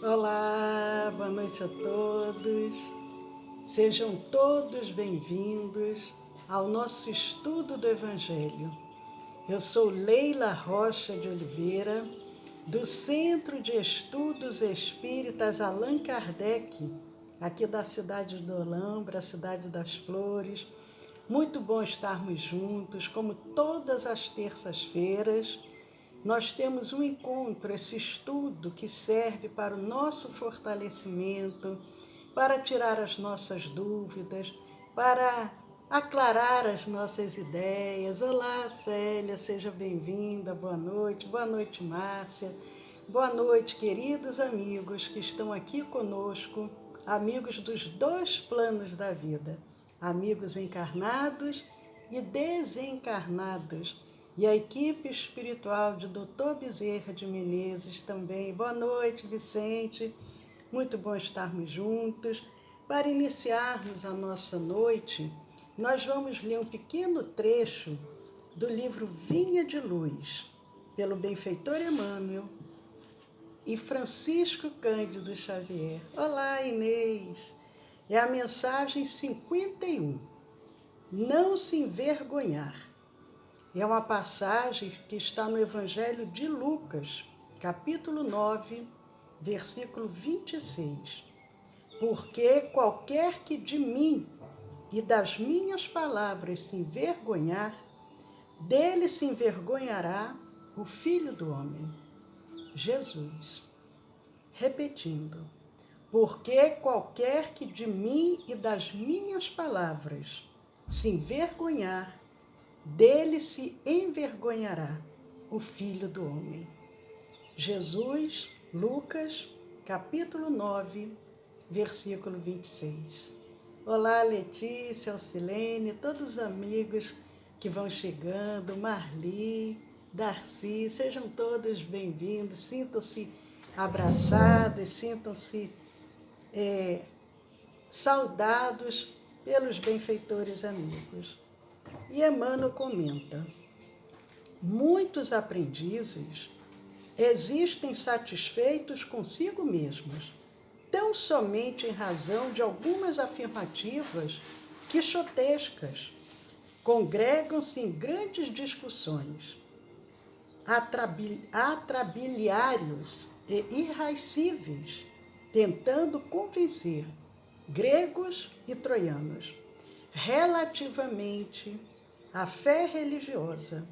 Olá, boa noite a todos. Sejam todos bem-vindos ao nosso estudo do Evangelho. Eu sou Leila Rocha de Oliveira, do Centro de Estudos Espíritas Allan Kardec, aqui da cidade do Olambra, a cidade das Flores. Muito bom estarmos juntos, como todas as terças-feiras. Nós temos um encontro, esse estudo que serve para o nosso fortalecimento, para tirar as nossas dúvidas, para aclarar as nossas ideias. Olá, Célia, seja bem-vinda, boa noite, Márcia. Boa noite, queridos amigos que estão aqui conosco, amigos dos dois planos da vida, amigos encarnados e desencarnados. E a equipe espiritual de Dr. Bezerra de Menezes também. Boa noite, Vicente. Muito bom estarmos juntos. Para iniciarmos a nossa noite, nós vamos ler um pequeno trecho do livro Vinha de Luz, pelo benfeitor Emmanuel e Francisco Cândido Xavier. Olá, Inês. É a mensagem 51. Não se envergonhar. É uma passagem que está no Evangelho de Lucas, capítulo 9, versículo 26. Porque qualquer que de mim e das minhas palavras se envergonhar, dele se envergonhará o Filho do Homem. Jesus. Repetindo. Porque qualquer que de mim e das minhas palavras se envergonhar, dele se envergonhará o Filho do Homem. Jesus, Lucas, capítulo 9, versículo 26. Olá, Letícia, Alcilene, todos os amigos que vão chegando, Marli, Darcy, sejam todos bem-vindos, sintam-se abraçados, sintam-se saudados pelos benfeitores amigos. E Emmanuel comenta: muitos aprendizes existem satisfeitos consigo mesmos, tão somente em razão de algumas afirmativas quixotescas. Congregam-se em grandes discussões, atrabiliários e irascíveis, tentando convencer gregos e troianos relativamente à fé religiosa,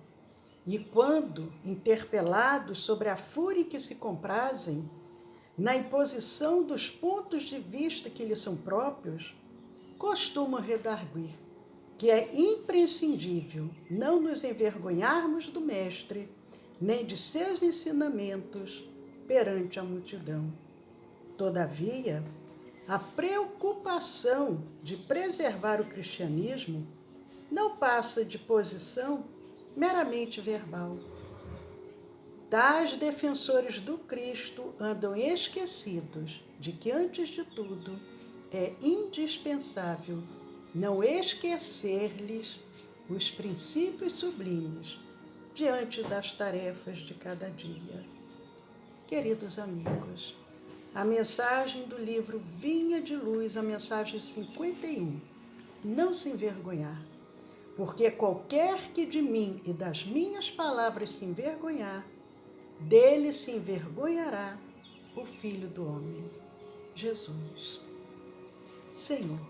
e quando, interpelados sobre a fúria em que se comprazem, na imposição dos pontos de vista que lhes são próprios, costumam redarguir que é imprescindível não nos envergonharmos do Mestre, nem de seus ensinamentos perante a multidão. Todavia, a preocupação de preservar o cristianismo não passa de posição meramente verbal. Tais defensores do Cristo andam esquecidos de que, antes de tudo, é indispensável não esquecer-lhes os princípios sublimes diante das tarefas de cada dia. Queridos amigos, a mensagem do livro Vinha de Luz, a mensagem 51, não se envergonhar, porque qualquer que de mim e das minhas palavras se envergonhar, dele se envergonhará o Filho do Homem, Jesus. Senhor,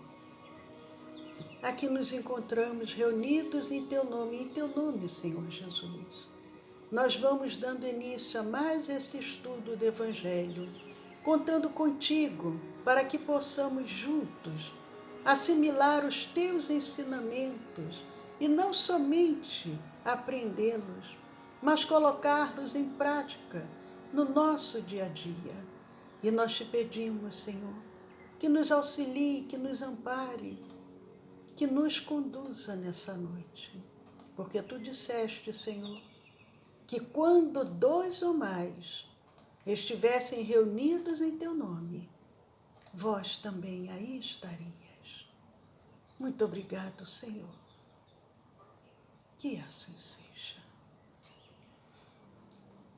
aqui nos encontramos reunidos em Teu nome, Senhor Jesus. Nós vamos dando início a mais esse estudo do Evangelho, contando contigo para que possamos juntos assimilar os Teus ensinamentos e não somente aprendê-los, mas colocá-los em prática no nosso dia a dia. E nós te pedimos, Senhor, que nos auxilie, que nos ampare, que nos conduza nessa noite. Porque tu disseste, Senhor, que quando 2 ou mais estivessem reunidos em teu nome, vós também aí estarias. Muito obrigado, Senhor. Que assim seja.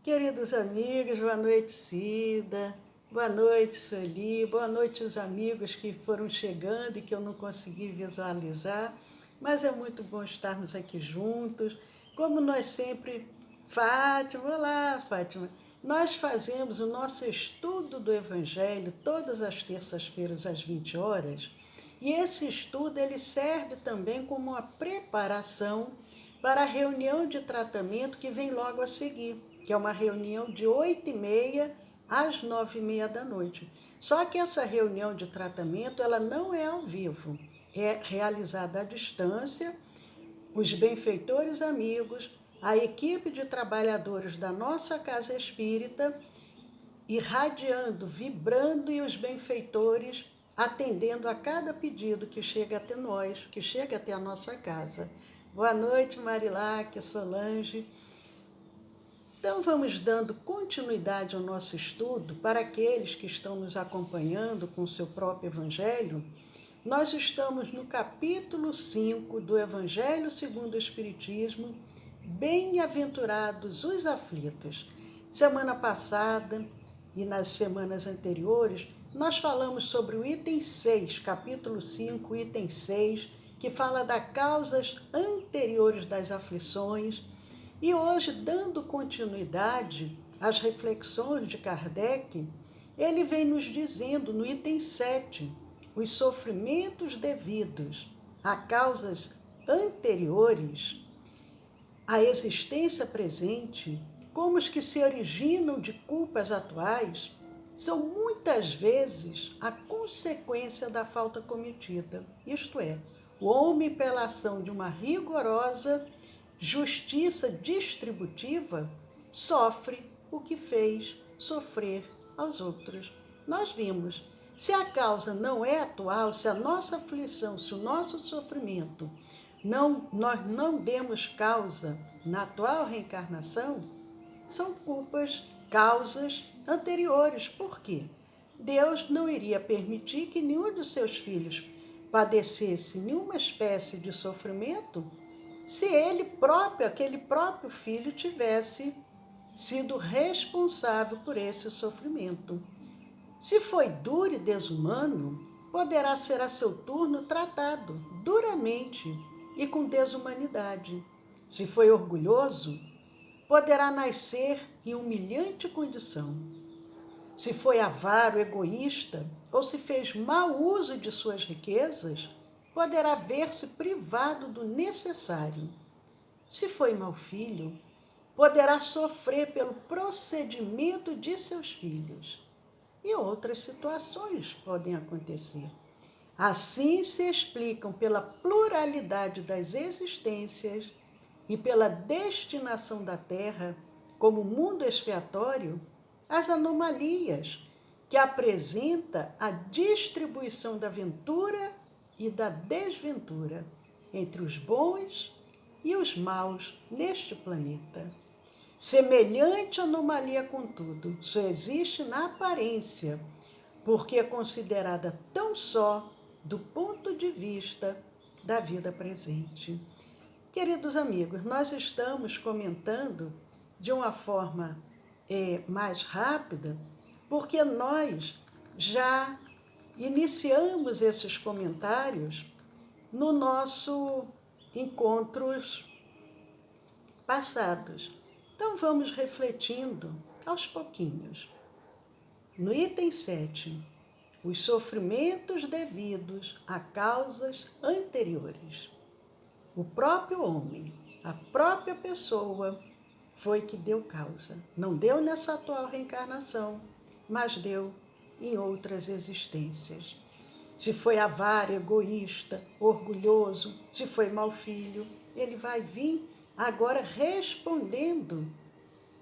Queridos amigos, boa noite, Cida. Boa noite, Sueli. Boa noite, os amigos que foram chegando e que eu não consegui visualizar. Mas é muito bom estarmos aqui juntos. Como nós sempre... Fátima, olá, Fátima. Nós fazemos o nosso estudo do Evangelho todas as terças-feiras às 20 horas. E esse estudo ele serve também como uma preparação para a reunião de tratamento que vem logo a seguir, que é uma reunião de 8h30 às 9h30 da noite. Só que essa reunião de tratamento ela não é ao vivo, é realizada à distância. Os benfeitores amigos, a equipe de trabalhadores da nossa casa espírita, irradiando, vibrando, e os benfeitores atendendo a cada pedido que chega até nós, que chega até a nossa casa. Boa noite, Marilac, Solange. Então, vamos dando continuidade ao nosso estudo. Para aqueles que estão nos acompanhando com o seu próprio Evangelho, nós estamos no capítulo 5 do Evangelho segundo o Espiritismo, Bem-aventurados os aflitos. Semana passada e nas semanas anteriores, nós falamos sobre o item 6, capítulo 5, item 6, que fala das causas anteriores das aflições. E hoje, dando continuidade às reflexões de Kardec, ele vem nos dizendo no item 7, os sofrimentos devidos a causas anteriores à existência presente, como os que se originam de culpas atuais, são muitas vezes a consequência da falta cometida. Isto é, o homem, pela ação de uma rigorosa justiça distributiva, sofre o que fez sofrer aos outros. Nós vimos, se a causa não é atual, se a nossa aflição, se o nosso sofrimento, nós não demos causa na atual reencarnação, são culpas, causas anteriores. Por quê? Deus não iria permitir que nenhum de seus filhos padecesse nenhuma espécie de sofrimento se ele próprio, aquele próprio filho, tivesse sido responsável por esse sofrimento. Se foi duro e desumano, poderá ser a seu turno tratado duramente e com desumanidade. Se foi orgulhoso, poderá nascer em humilhante condição. Se foi avaro, egoísta, ou se fez mau uso de suas riquezas, poderá ver-se privado do necessário. Se foi mau filho, poderá sofrer pelo procedimento de seus filhos. E outras situações podem acontecer. Assim se explicam pela pluralidade das existências e pela destinação da Terra como mundo expiatório as anomalias que apresenta a distribuição da ventura e da desventura entre os bons e os maus neste planeta. Semelhante anomalia, contudo, só existe na aparência, porque é considerada tão só do ponto de vista da vida presente. Queridos amigos, nós estamos comentando de uma forma mais rápida, porque nós já iniciamos esses comentários no nosso encontros passados. Então vamos refletindo aos pouquinhos. No item 7, os sofrimentos devidos a causas anteriores. O próprio homem, a própria pessoa, foi que deu causa. Não deu nessa atual reencarnação, mas deu em outras existências. Se foi avaro, egoísta, orgulhoso, se foi mau filho, ele vai vir agora respondendo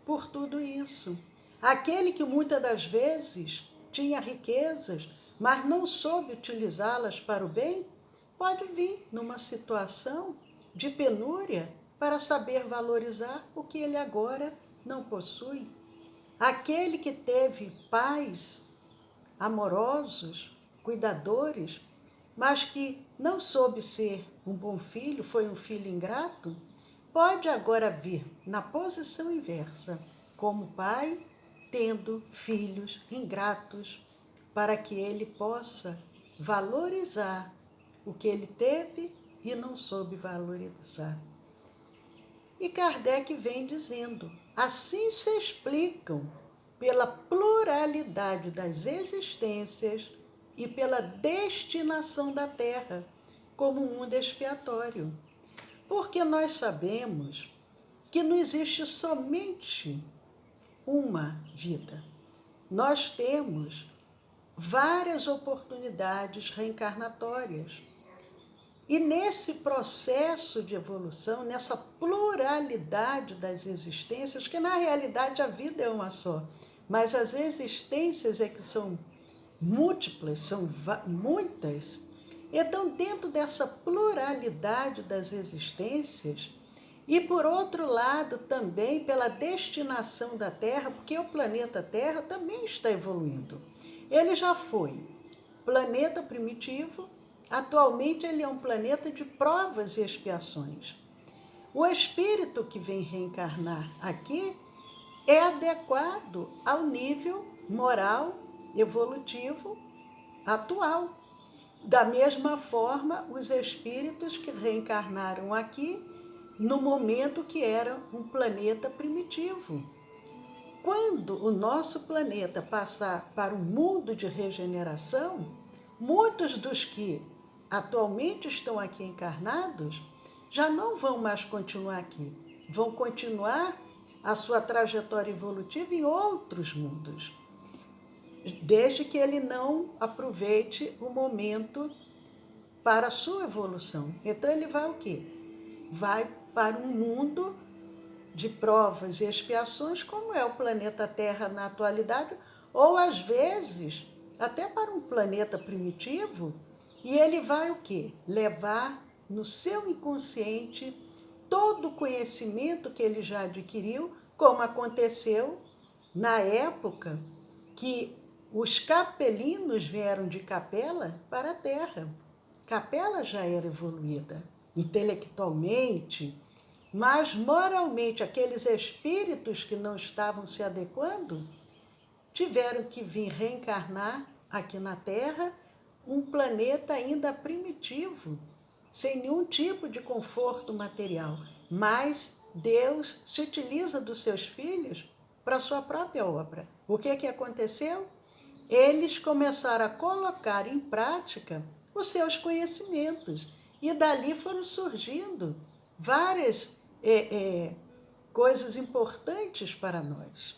por tudo isso. Aquele que muitas das vezes tinha riquezas, mas não soube utilizá-las para o bem, pode vir numa situação de penúria para saber valorizar o que ele agora não possui. Aquele que teve pais amorosos, cuidadores, mas que não soube ser um bom filho, foi um filho ingrato, pode agora vir na posição inversa, como pai tendo filhos ingratos, para que ele possa valorizar o que ele teve e não soube valorizar. E Kardec vem dizendo, assim se explicam pela pluralidade das existências e pela destinação da Terra como um mundo expiatório. Porque nós sabemos que não existe somente uma vida. Nós temos várias oportunidades reencarnatórias. E nesse processo de evolução, nessa pluralidade das existências, que na realidade a vida é uma só, mas as existências é que são múltiplas, são muitas. Então, dentro dessa pluralidade das existências, e por outro lado também pela destinação da Terra, porque o planeta Terra também está evoluindo. Ele já foi planeta primitivo, atualmente ele é um planeta de provas e expiações. O espírito que vem reencarnar aqui é adequado ao nível moral, evolutivo, atual. Da mesma forma, os espíritos que reencarnaram aqui no momento que era um planeta primitivo. Quando o nosso planeta passar para um mundo de regeneração, muitos dos que atualmente estão aqui encarnados já não vão mais continuar aqui, vão continuar a sua trajetória evolutiva em outros mundos, desde que ele não aproveite o momento para a sua evolução. Então ele vai o quê? Vai para um mundo de provas e expiações, como é o planeta Terra na atualidade, ou às vezes até para um planeta primitivo, e ele vai o quê? Levar no seu inconsciente todo o conhecimento que ele já adquiriu, como aconteceu na época que os capelinos vieram de Capela para a Terra. Capela já era evoluída intelectualmente, mas moralmente aqueles espíritos que não estavam se adequando tiveram que vir reencarnar aqui na Terra, um planeta ainda primitivo, sem nenhum tipo de conforto material. Mas Deus se utiliza dos seus filhos para a sua própria obra. O que aconteceu? Eles começaram a colocar em prática os seus conhecimentos. E dali foram surgindo várias coisas importantes para nós.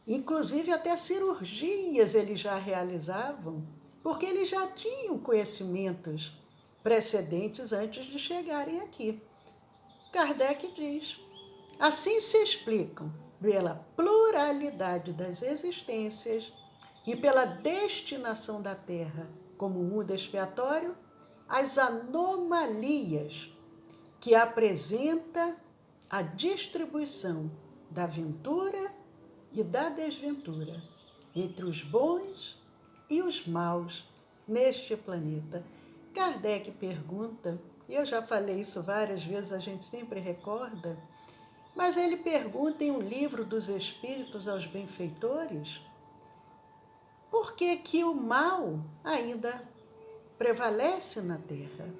Inclusive até cirurgias eles já realizavam, porque eles já tinham conhecimentos precedentes antes de chegarem aqui. Kardec diz, assim se explicam pela pluralidade das existências e pela destinação da Terra como mundo expiatório, as anomalias que apresenta a distribuição da ventura e da desventura entre os bons e os maus neste planeta. Kardec pergunta, e eu já falei isso várias vezes, a gente sempre recorda, mas ele pergunta em O Livro dos Espíritos aos Benfeitores, por que que o mal ainda prevalece na Terra?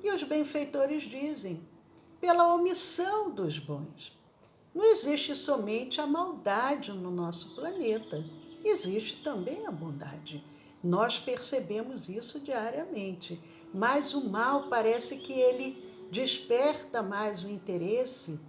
E os benfeitores dizem, pela omissão dos bons. Não existe somente a maldade no nosso planeta, existe também a bondade. Nós percebemos isso diariamente, mas o mal parece que ele desperta mais o interesse,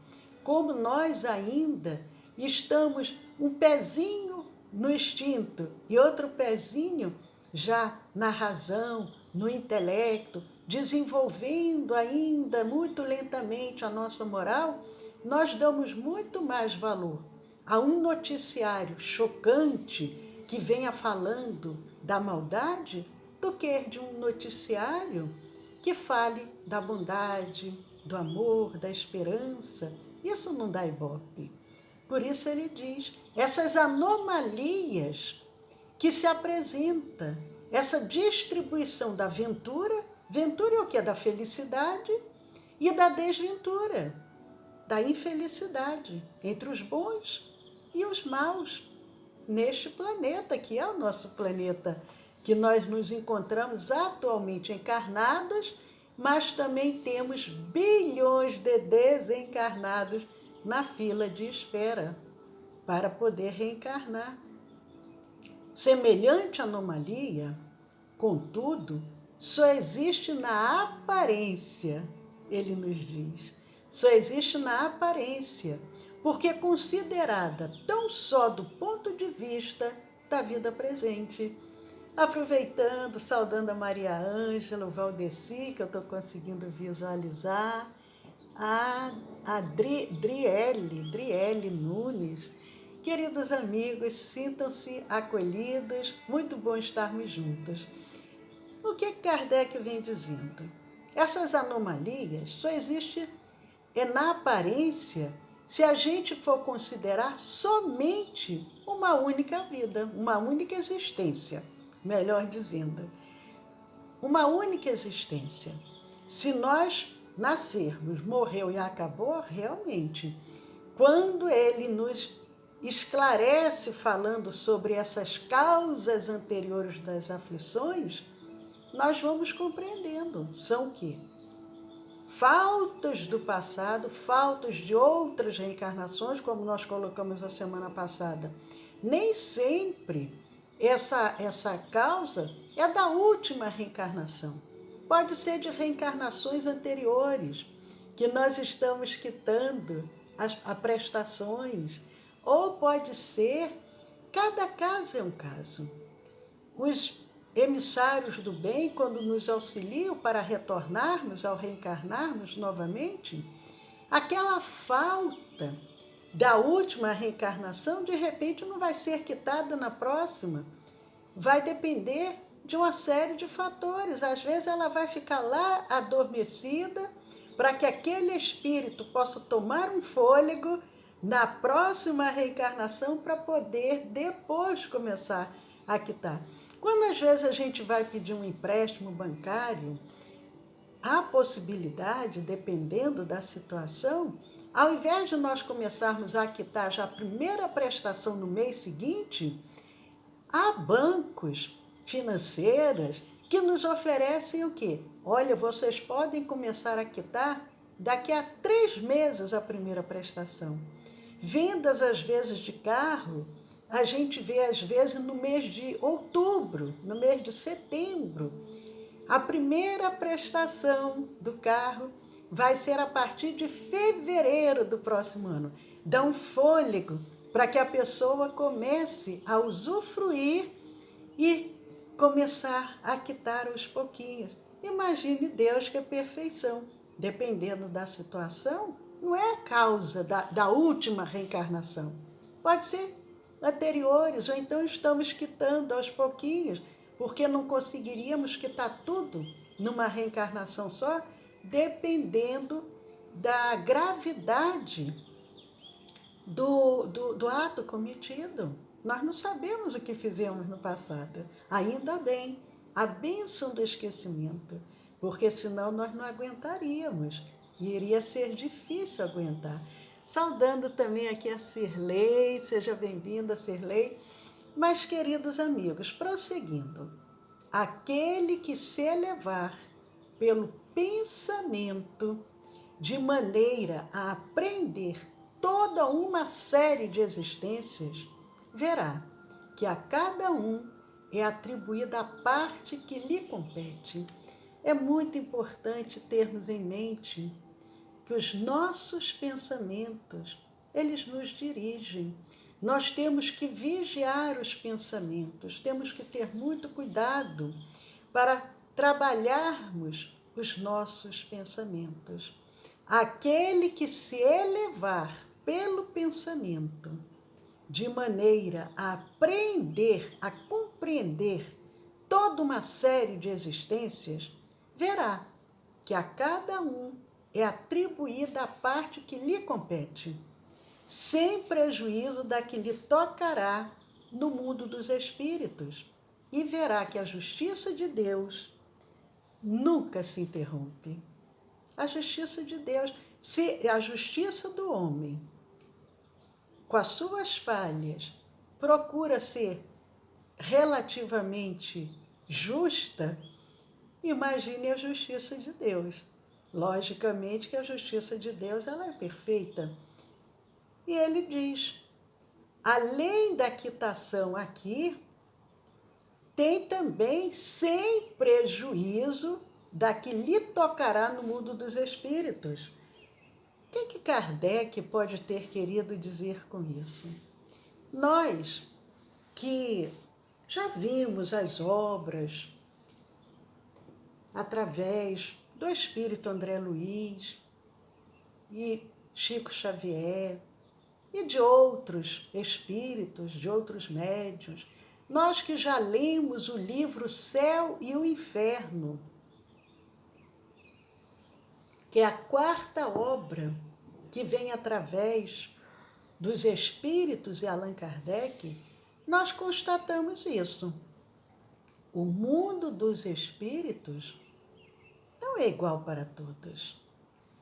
como nós ainda estamos um pezinho no instinto e outro pezinho já na razão, no intelecto, desenvolvendo ainda muito lentamente a nossa moral, nós damos muito mais valor a um noticiário chocante que venha falando da maldade do que de um noticiário que fale da bondade, do amor, da esperança. Isso não dá ibope. Por isso ele diz, essas anomalias que se apresenta, essa distribuição da ventura, ventura é o que? Da felicidade e da desventura, da infelicidade entre os bons e os maus. neste planeta, que é o nosso planeta, que nós nos encontramos atualmente encarnados, mas também temos bilhões de desencarnados na fila de espera para poder reencarnar. Semelhante anomalia, contudo, só existe na aparência, ele nos diz. Só existe na aparência, porque é considerada tão só do ponto de vista da vida presente. Aproveitando, saudando a Maria Ângela, o Valdeci, que eu estou conseguindo visualizar, a Driele Nunes. Queridos amigos, sintam-se acolhidos, muito bom estarmos juntos. O que Kardec vem dizendo? Essas anomalias só existem na aparência se a gente for considerar somente uma única vida, uma única existência, melhor dizendo, uma única existência. Se nós nascermos, morreu e acabou, realmente, quando ele nos esclarece falando sobre essas causas anteriores das aflições, nós vamos compreendendo. São o quê? Faltas do passado, faltas de outras reencarnações, como nós colocamos a semana passada. Nem sempre essa causa é da última reencarnação. Pode ser de reencarnações anteriores, que nós estamos quitando as prestações, ou pode ser, cada caso é um caso. Os emissários do bem, quando nos auxiliam para retornarmos ao reencarnarmos novamente, aquela falta da última reencarnação, de repente, não vai ser quitada na próxima. Vai depender de uma série de fatores. Às vezes ela vai ficar lá adormecida para que aquele espírito possa tomar um fôlego na próxima reencarnação para poder depois começar a quitar. Quando às vezes a gente vai pedir um empréstimo bancário, há possibilidade, dependendo da situação, ao invés de nós começarmos a quitar já a primeira prestação no mês seguinte, há bancos financeiras que nos oferecem o quê? Olha, vocês podem começar a quitar daqui a 3 meses a primeira prestação. Vendas, às vezes, de carro, a gente vê, às vezes, no mês de outubro, no mês de setembro. A primeira prestação do carro vai ser a partir de fevereiro do próximo ano. Dá um fôlego para que a pessoa comece a usufruir e começar a quitar aos pouquinhos. Imagine Deus, que é perfeição. Dependendo da situação, não é a causa da última reencarnação. Pode ser anteriores, ou então estamos quitando aos pouquinhos, porque não conseguiríamos quitar tudo numa reencarnação só, dependendo da gravidade do ato cometido. Nós não sabemos o que fizemos no passado. Ainda bem, a bênção do esquecimento, porque senão nós não aguentaríamos. E iria ser difícil aguentar. Saudando também aqui a Cirlei, seja bem-vinda, Cirlei. Mas, queridos amigos, prosseguindo, aquele que se elevar pelo pensamento de maneira a aprender toda uma série de existências, verá que a cada um é atribuída a parte que lhe compete. É muito importante termos em mente que os nossos pensamentos, eles nos dirigem. Nós temos que vigiar os pensamentos, temos que ter muito cuidado para trabalharmos os nossos pensamentos. Aquele que se elevar pelo pensamento, de maneira a aprender, a compreender toda uma série de existências, verá que a cada um é atribuída a parte que lhe compete, sem prejuízo da que lhe tocará no mundo dos espíritos, e verá que a justiça de Deus nunca se interrompe. A justiça de Deus, se a justiça do homem, com as suas falhas, procura ser relativamente justa, imagine a justiça de Deus. Logicamente que a justiça de Deus ela é perfeita. E ele diz, além da quitação aqui, tem também sem prejuízo da que lhe tocará no mundo dos espíritos. O que Kardec pode ter querido dizer com isso? Nós que já vimos as obras através do espírito André Luiz e Chico Xavier e de outros espíritos, de outros médiuns, nós que já lemos o livro Céu e o Inferno, que é a quarta obra que vem através dos espíritos e Allan Kardec, nós constatamos isso. O mundo dos espíritos não é igual para todos.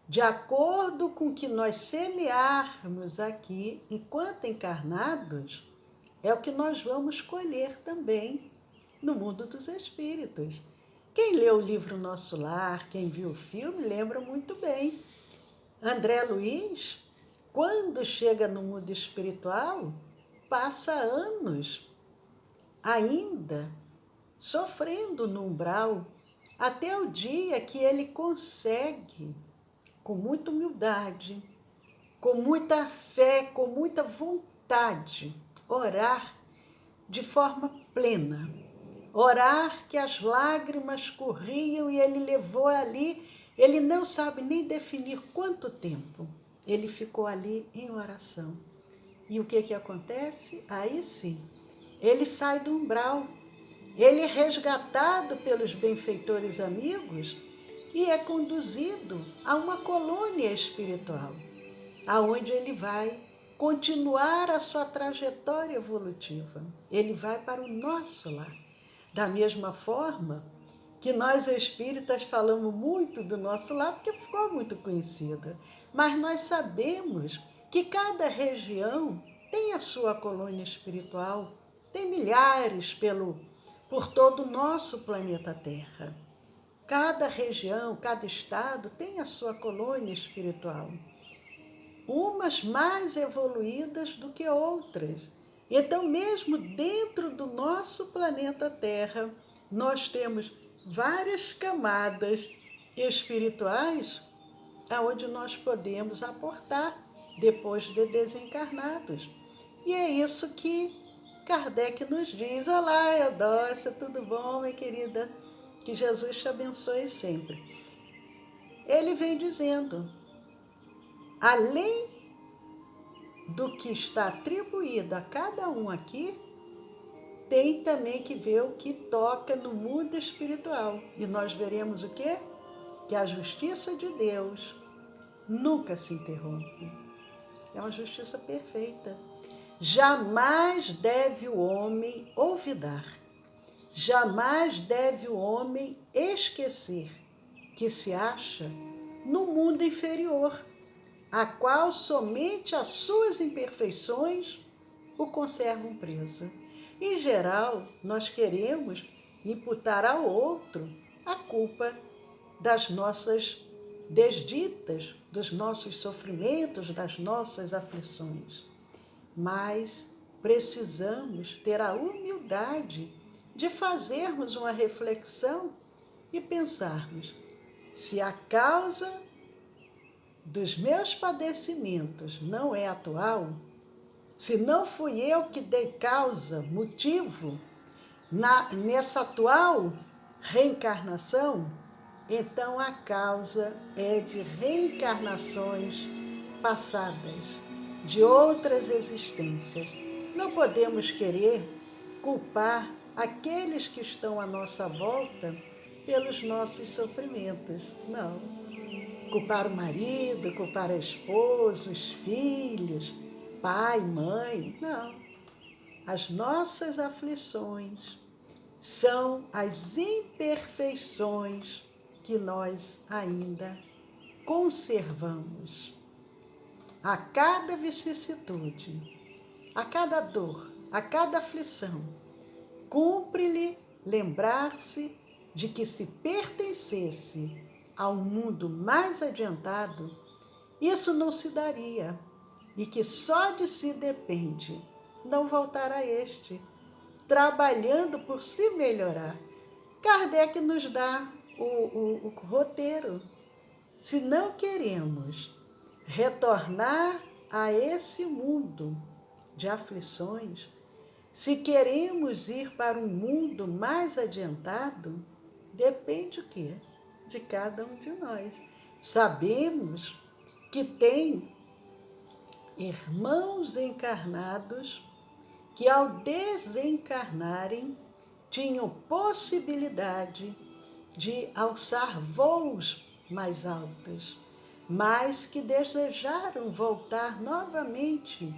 De acordo com o que nós semearmos aqui, enquanto encarnados, é o que nós vamos colher também no mundo dos espíritos. Quem leu o livro Nosso Lar, quem viu o filme, lembra muito bem. André Luiz, quando chega no mundo espiritual, passa anos ainda sofrendo no umbral, até o dia que ele consegue, com muita humildade, com muita fé, com muita vontade, orar de forma plena. Orar que as lágrimas corriam e ele levou ali, ele não sabe nem definir quanto tempo. Ele ficou ali em oração. E o que acontece? Aí sim, ele sai do umbral. Ele é resgatado pelos benfeitores amigos e é conduzido a uma colônia espiritual, aonde ele vai continuar a sua trajetória evolutiva. Ele vai para o nosso lar. Da mesma forma que nós espíritas falamos muito do nosso lar, porque ficou muito conhecida, mas nós sabemos que cada região tem a sua colônia espiritual, tem milhares por todo o nosso planeta Terra. Cada região, cada estado tem a sua colônia espiritual. Umas mais evoluídas do que outras. Então, mesmo dentro do nosso planeta Terra, nós temos várias camadas espirituais aonde nós podemos aportar depois de desencarnados. E é isso que Kardec nos diz. Olá, Eudócia, tudo bom, minha querida? Que Jesus te abençoe sempre. Ele vem dizendo, além do que está atribuído a cada um aqui, tem também que ver o que toca no mundo espiritual. E nós veremos o quê? Que a justiça de Deus nunca se interrompe. É uma justiça perfeita. Jamais deve o homem olvidar, jamais deve o homem esquecer que se acha no mundo inferior, a qual somente as suas imperfeições o conservam preso. Em geral, nós queremos imputar ao outro a culpa das nossas desditas, dos nossos sofrimentos, das nossas aflições. Mas precisamos ter a humildade de fazermos uma reflexão e pensarmos se a causa dos meus padecimentos não é atual, se não fui eu que dei causa, motivo, nessa atual reencarnação, então a causa é de reencarnações passadas, de outras existências. Não podemos querer culpar aqueles que estão à nossa volta pelos nossos sofrimentos. Não. Culpar o marido, culpar a esposa, os filhos, pai, mãe. Não. As nossas aflições são as imperfeições que nós ainda conservamos. A cada vicissitude, a cada dor, a cada aflição, cumpre-lhe lembrar-se de que se pertencesse a um mundo mais adiantado, isso não se daria e que só de si depende não voltar a este, trabalhando por se melhorar. Kardec nos dá o roteiro. Se não queremos retornar a esse mundo de aflições, se queremos ir para um mundo mais adiantado, depende o quê? De cada um de nós. Sabemos que tem irmãos encarnados que, ao desencarnarem, tinham possibilidade de alçar voos mais altos, mas que desejaram voltar novamente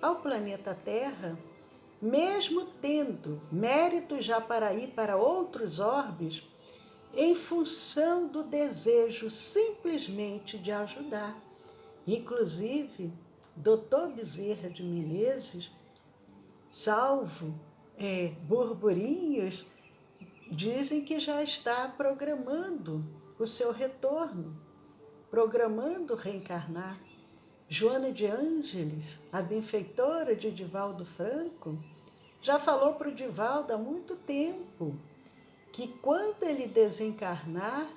ao planeta Terra, mesmo tendo méritos já para ir para outros orbes, em função do desejo simplesmente de ajudar. Inclusive, Dr. Bezerra de Menezes, salvo burburinhos, dizem que já está programando o seu retorno, programando reencarnar. Joana de Ângeles, a benfeitora de Divaldo Franco, já falou para o Divaldo há muito tempo que quando ele desencarnar,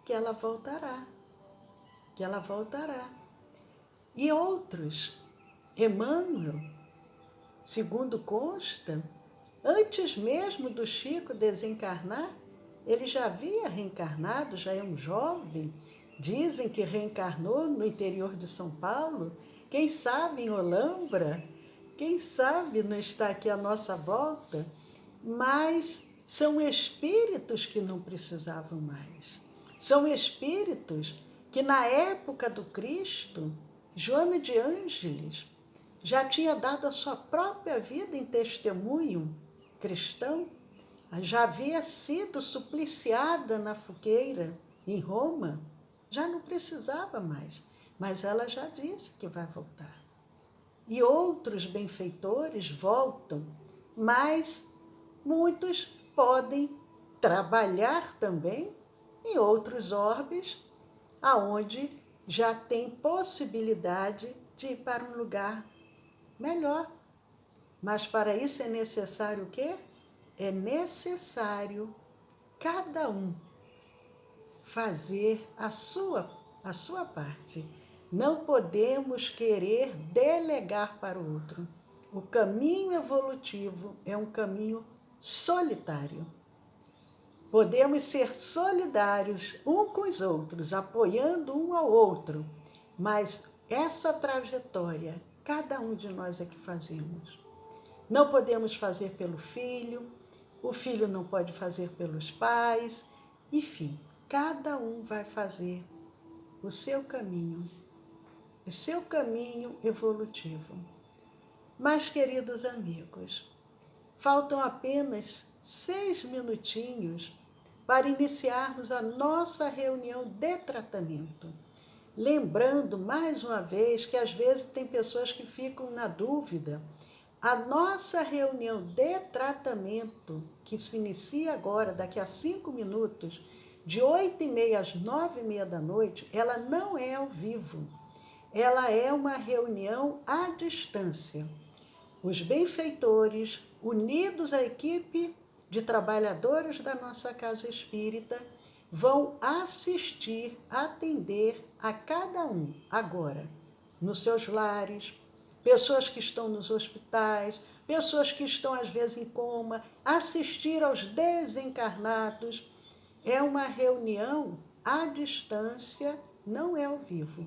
que ela voltará. Que ela voltará. E outros, Emmanuel, segundo consta, antes mesmo do Chico desencarnar, ele já havia reencarnado, já é um jovem. Dizem que reencarnou no interior de São Paulo, quem sabe em Olambra, quem sabe não está aqui à nossa volta, mas são espíritos que não precisavam mais. São espíritos que na época do Cristo, Joana de Ângeles já tinha dado a sua própria vida em testemunho cristão, já havia sido supliciada na fogueira em Roma, já não precisava mais, mas ela já disse que vai voltar. E outros benfeitores voltam, mas muitos podem trabalhar também em outros orbes, aonde já tem possibilidade de ir para um lugar melhor. Mas para isso é necessário o quê? É necessário cada um fazer a sua parte. Não podemos querer delegar para o outro. O caminho evolutivo é um caminho solitário. Podemos ser solidários um com os outros, apoiando um ao outro, mas essa trajetória, cada um de nós é que fazemos. Não podemos fazer pelo filho, o filho não pode fazer pelos pais, enfim, cada um vai fazer o seu caminho evolutivo. Mas, queridos amigos, faltam apenas 6 minutinhos para iniciarmos a nossa reunião de tratamento. Lembrando, mais uma vez, que às vezes tem pessoas que ficam na dúvida. A nossa reunião de tratamento, que se inicia agora, daqui a 5 minutos, de 8h30 às 9h30 da noite, ela não é ao vivo. Ela é uma reunião à distância. Os benfeitores, unidos à equipe de trabalhadores da nossa casa espírita, vão assistir, atender a cada um agora, nos seus lares, pessoas que estão nos hospitais, pessoas que estão às vezes em coma, assistir aos desencarnados. É uma reunião à distância, não é ao vivo.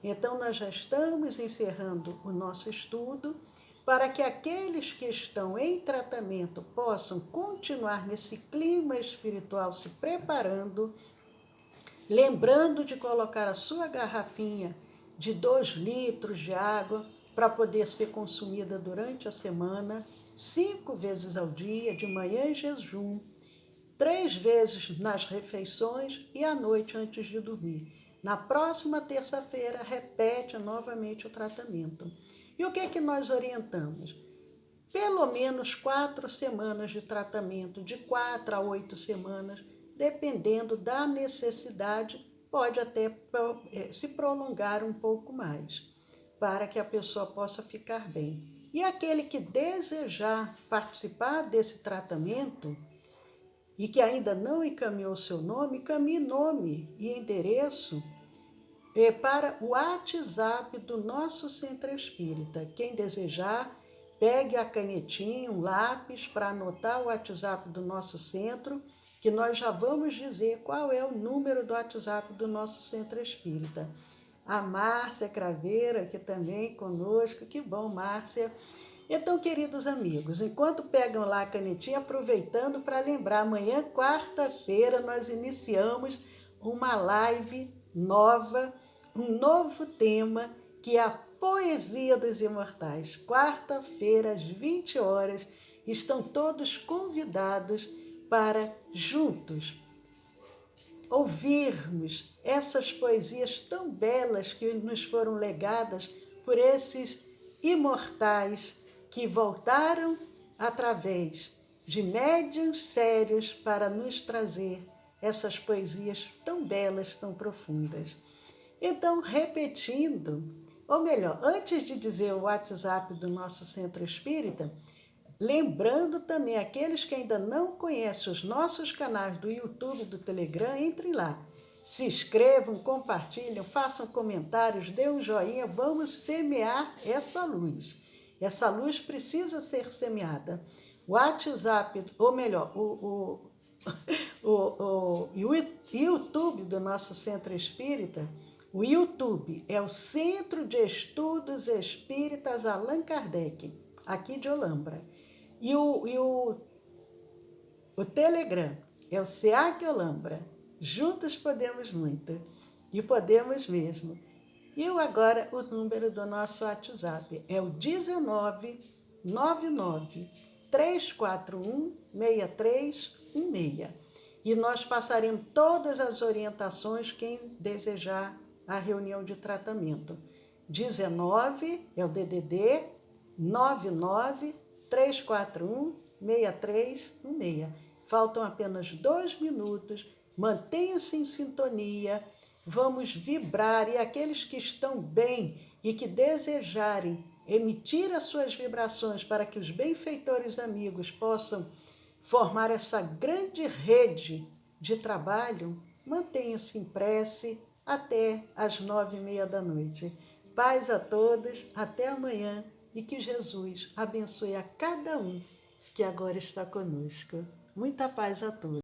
Então nós já estamos encerrando o nosso estudo para que aqueles que estão em tratamento possam continuar nesse clima espiritual se preparando, lembrando de colocar a sua garrafinha de 2 litros de água para poder ser consumida durante a semana, 5 vezes ao dia, de manhã em jejum, 3 vezes nas refeições e à noite antes de dormir. Na próxima terça-feira, repete novamente o tratamento. E o que é que nós orientamos? pelo menos 4 semanas de tratamento, de 4 a 8 semanas, dependendo da necessidade, pode até se prolongar um pouco mais, para que a pessoa possa ficar bem. E aquele que desejar participar desse tratamento e que ainda não encaminhou seu nome, encaminhe nome e endereço para o WhatsApp do nosso Centro Espírita. Quem desejar, pegue a canetinha, um lápis para anotar o WhatsApp do nosso centro, que nós já vamos dizer qual é o número do WhatsApp do nosso Centro Espírita. A Márcia Craveira, aqui também conosco, que bom, Márcia. Então, queridos amigos, enquanto pegam lá a canetinha, aproveitando para lembrar, amanhã, quarta-feira, nós iniciamos uma live nova, um novo tema, que é a Poesia dos Imortais. Quarta-feira, às 20 horas, estão todos convidados para juntos ouvirmos essas poesias tão belas que nos foram legadas por esses imortais que voltaram através de médiuns sérios para nos trazer essas poesias tão belas, tão profundas. Então, repetindo, ou melhor, antes de dizer o WhatsApp do nosso Centro Espírita, lembrando também aqueles que ainda não conhecem os nossos canais do YouTube e do Telegram, entrem lá. Se inscrevam, compartilhem, façam comentários, dê um joinha, vamos semear essa luz. Essa luz precisa ser semeada. O WhatsApp, ou melhor, o YouTube do nosso Centro Espírita, o YouTube é o Centro de Estudos Espíritas Allan Kardec, aqui de Olambra. E o Telegram é o SEAC Olambra. Juntos podemos muito. E podemos mesmo. E agora o número do nosso WhatsApp é o 1999 341 6316. E nós passaremos todas as orientações quem desejar a reunião de tratamento. 19 é o DDD 99 341 6316. Faltam apenas 2 minutos. Mantenham-se em sintonia. Vamos vibrar, e aqueles que estão bem e que desejarem emitir as suas vibrações para que os benfeitores amigos possam formar essa grande rede de trabalho, mantenham-se em prece até às 9h30 da noite. Paz a todos, até amanhã, e que Jesus abençoe a cada um que agora está conosco. Muita paz a todos.